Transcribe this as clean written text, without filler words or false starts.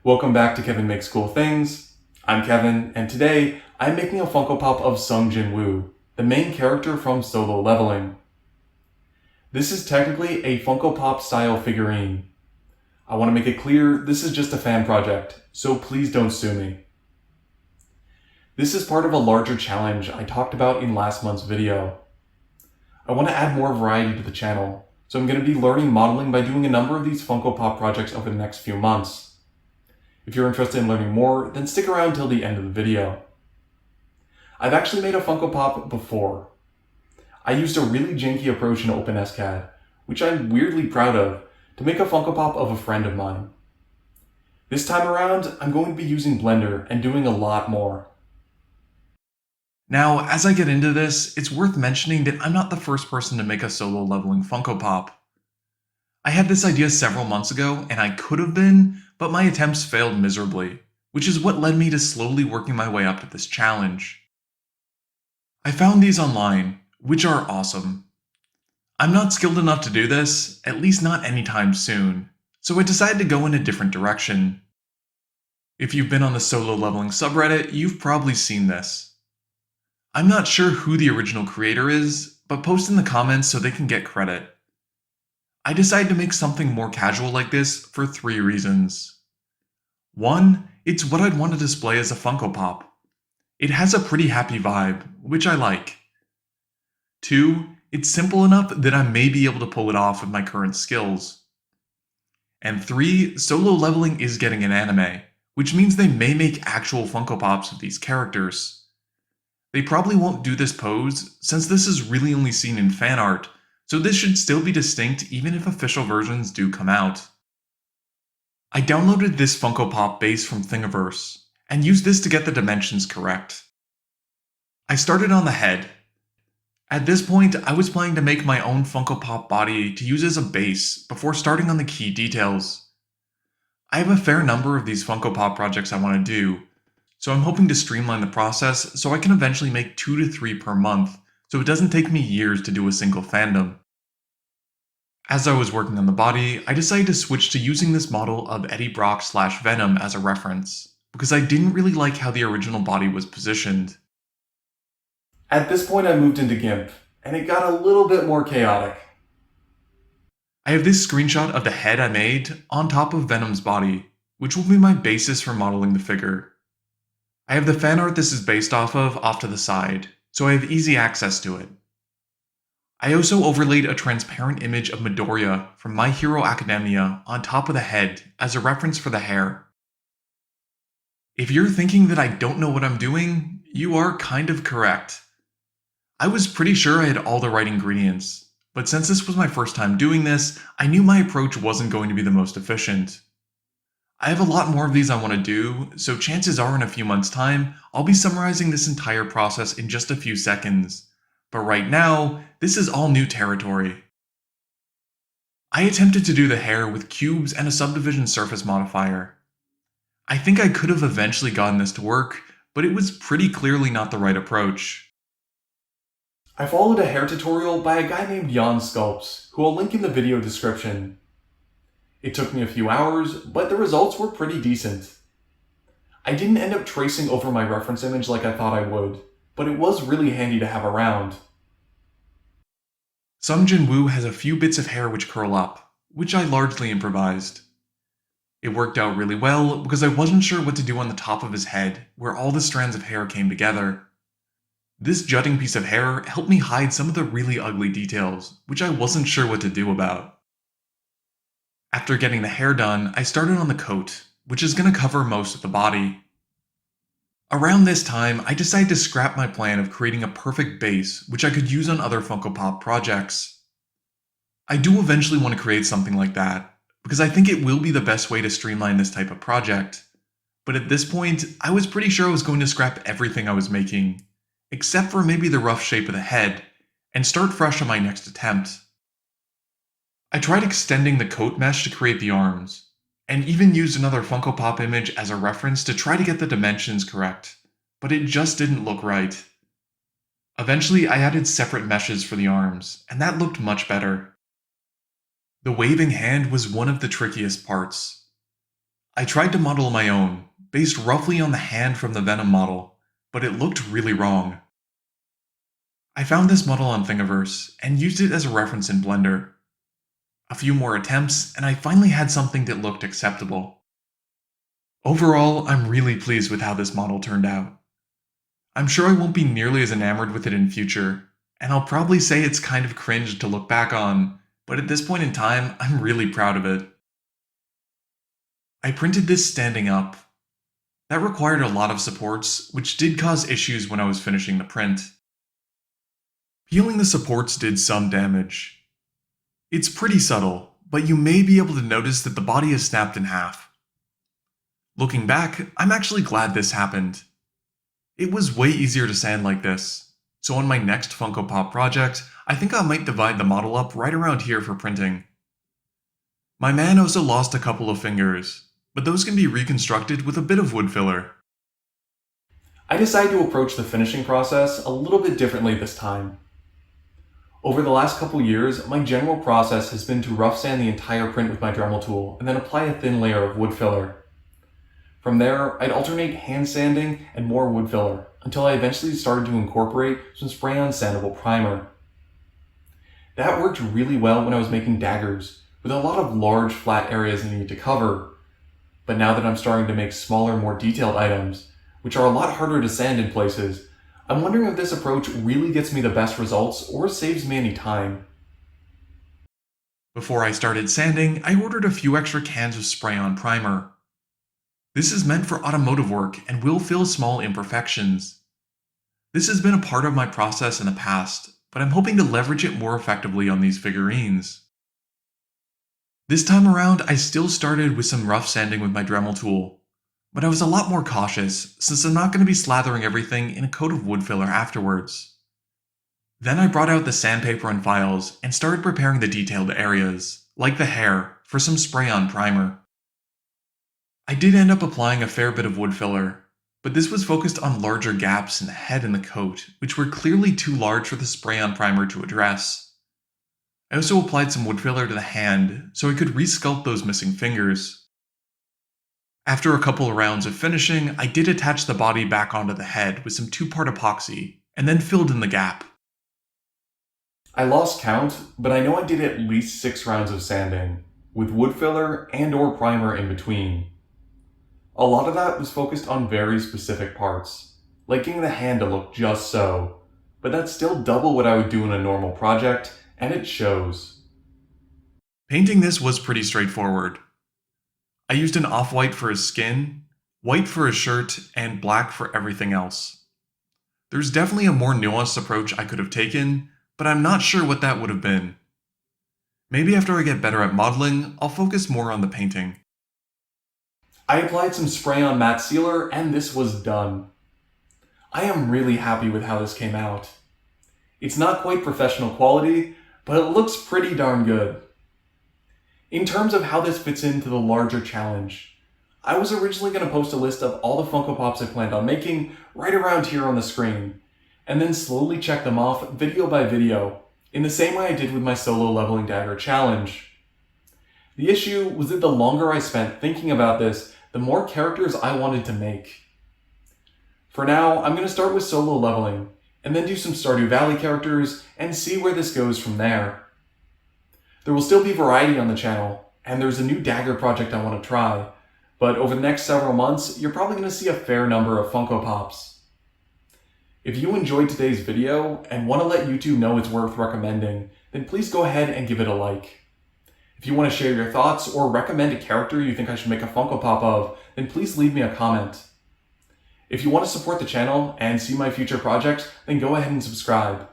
Welcome back to Kevin Makes Cool Things. I'm Kevin, and today I'm making a Funko Pop of Jin-Woo, the main character from Solo Leveling. This is technically a Funko Pop style figurine. I want to make it clear this is just a fan project, so please don't sue me. This is part of a larger challenge I talked about in last month's video. I want to add more variety to the channel, so I'm going to be learning modeling by doing a number of these Funko Pop projects over the next few months. If you're interested in learning more, then stick around till the end of the video. I've actually made a Funko Pop before. I used a really janky approach in OpenSCAD, which I'm weirdly proud of, to make a Funko Pop of a friend of mine. This time around, I'm going to be using Blender and doing a lot more. Now, as I get into this, it's worth mentioning that I'm not the first person to make a Solo Leveling Funko Pop. I had this idea several months ago, and I could have been, but my attempts failed miserably, which is what led me to slowly working my way up to this challenge. I found these online, which are awesome. I'm not skilled enough to do this, at least not anytime soon, so I decided to go in a different direction. If you've been on the Solo Leveling subreddit, you've probably seen this. I'm not sure who the original creator is, but post in the comments so they can get credit. I decided to make something more casual like this for 3 reasons. 1, it's what I'd want to display as a Funko Pop. It has a pretty happy vibe, which I like. 2, it's simple enough that I may be able to pull it off with my current skills. And 3, Solo Leveling is getting an anime, which means they may make actual Funko Pops of these characters. They probably won't do this pose, since this is really only seen in fan art, so this should still be distinct even if official versions do come out. I downloaded this Funko Pop base from Thingiverse, and used this to get the dimensions correct. I started on the head. At this point, I was planning to make my own Funko Pop body to use as a base before starting on the key details. I have a fair number of these Funko Pop projects I want to do, so I'm hoping to streamline the process so I can eventually make 2 to 3 per month, so it doesn't take me years to do a single fandom. As I was working on the body, I decided to switch to using this model of Eddie Brock/Venom as a reference, because I didn't really like how the original body was positioned. At this point I moved into GIMP, and it got a little bit more chaotic. I have this screenshot of the head I made on top of Venom's body, which will be my basis for modeling the figure. I have the fan art this is based off to the side, so I have easy access to it. I also overlaid a transparent image of Midoriya from My Hero Academia on top of the head as a reference for the hair. If you're thinking that I don't know what I'm doing, you are kind of correct. I was pretty sure I had all the right ingredients, but since this was my first time doing this, I knew my approach wasn't going to be the most efficient. I have a lot more of these I want to do, so chances are in a few months' time, I'll be summarizing this entire process in just a few seconds. But right now, this is all new territory. I attempted to do the hair with cubes and a subdivision surface modifier. I think I could have eventually gotten this to work, but it was pretty clearly not the right approach. I followed a hair tutorial by a guy named Jan Sculpts, who I'll link in the video description. It took me a few hours, but the results were pretty decent. I didn't end up tracing over my reference image like I thought I would, but it was really handy to have around. Jin-Woo has a few bits of hair which curl up, which I largely improvised. It worked out really well because I wasn't sure what to do on the top of his head, where all the strands of hair came together. This jutting piece of hair helped me hide some of the really ugly details, which I wasn't sure what to do about. After getting the hair done, I started on the coat, which is going to cover most of the body. Around this time, I decided to scrap my plan of creating a perfect base which I could use on other Funko Pop projects. I do eventually want to create something like that, because I think it will be the best way to streamline this type of project. But at this point, I was pretty sure I was going to scrap everything I was making, except for maybe the rough shape of the head, and start fresh on my next attempt. I tried extending the coat mesh to create the arms, and even used another Funko Pop image as a reference to try to get the dimensions correct, but it just didn't look right. Eventually, I added separate meshes for the arms, and that looked much better. The waving hand was one of the trickiest parts. I tried to model my own, based roughly on the hand from the Venom model, but it looked really wrong. I found this model on Thingiverse and used it as a reference in Blender. A few more attempts, and I finally had something that looked acceptable. Overall, I'm really pleased with how this model turned out. I'm sure I won't be nearly as enamored with it in future, and I'll probably say it's kind of cringe to look back on, but at this point in time, I'm really proud of it. I printed this standing up. That required a lot of supports, which did cause issues when I was finishing the print. Peeling the supports did some damage. It's pretty subtle, but you may be able to notice that the body is snapped in half. Looking back, I'm actually glad this happened. It was way easier to sand like this, so on my next Funko Pop project, I think I might divide the model up right around here for printing. My man also lost a couple of fingers, but those can be reconstructed with a bit of wood filler. I decided to approach the finishing process a little bit differently this time. Over the last couple years, my general process has been to rough sand the entire print with my Dremel tool and then apply a thin layer of wood filler. From there, I'd alternate hand sanding and more wood filler until I eventually started to incorporate some spray-on sandable primer. That worked really well when I was making daggers, with a lot of large flat areas I needed to cover. But now that I'm starting to make smaller, more detailed items, which are a lot harder to sand in places, I'm wondering if this approach really gets me the best results or saves me any time. Before I started sanding, I ordered a few extra cans of spray-on primer. This is meant for automotive work and will fill small imperfections. This has been a part of my process in the past, but I'm hoping to leverage it more effectively on these figurines. This time around, I still started with some rough sanding with my Dremel tool, but I was a lot more cautious since I'm not going to be slathering everything in a coat of wood filler afterwards. Then I brought out the sandpaper and files and started preparing the detailed areas, like the hair, for some spray-on primer. I did end up applying a fair bit of wood filler, but this was focused on larger gaps in the head and the coat, which were clearly too large for the spray-on primer to address. I also applied some wood filler to the hand, so I could resculpt those missing fingers. After a couple of rounds of finishing, I did attach the body back onto the head with some 2-part epoxy, and then filled in the gap. I lost count, but I know I did at least 6 rounds of sanding, with wood filler and/or primer in between. A lot of that was focused on very specific parts, like getting the hand to look just so, but that's still double what I would do in a normal project, and it shows. Painting this was pretty straightforward. I used an off-white for his skin, white for his shirt, and black for everything else. There's definitely a more nuanced approach I could have taken, but I'm not sure what that would have been. Maybe after I get better at modeling, I'll focus more on the painting. I applied some spray-on matte sealer, and this was done. I am really happy with how this came out. It's not quite professional quality, but it looks pretty darn good. In terms of how this fits into the larger challenge, I was originally going to post a list of all the Funko Pops I planned on making right around here on the screen, and then slowly check them off video by video, in the same way I did with my solo leveling dagger challenge. The issue was that the longer I spent thinking about this, the more characters I wanted to make. For now, I'm going to start with solo leveling, and then do some Stardew Valley characters, and see where this goes from there. There will still be variety on the channel, and there's a new dagger project I want to try, but over the next several months, you're probably going to see a fair number of Funko Pops. If you enjoyed today's video, and want to let YouTube know it's worth recommending, then please go ahead and give it a like. If you want to share your thoughts or recommend a character you think I should make a Funko Pop of, then please leave me a comment. If you want to support the channel and see my future projects, then go ahead and subscribe.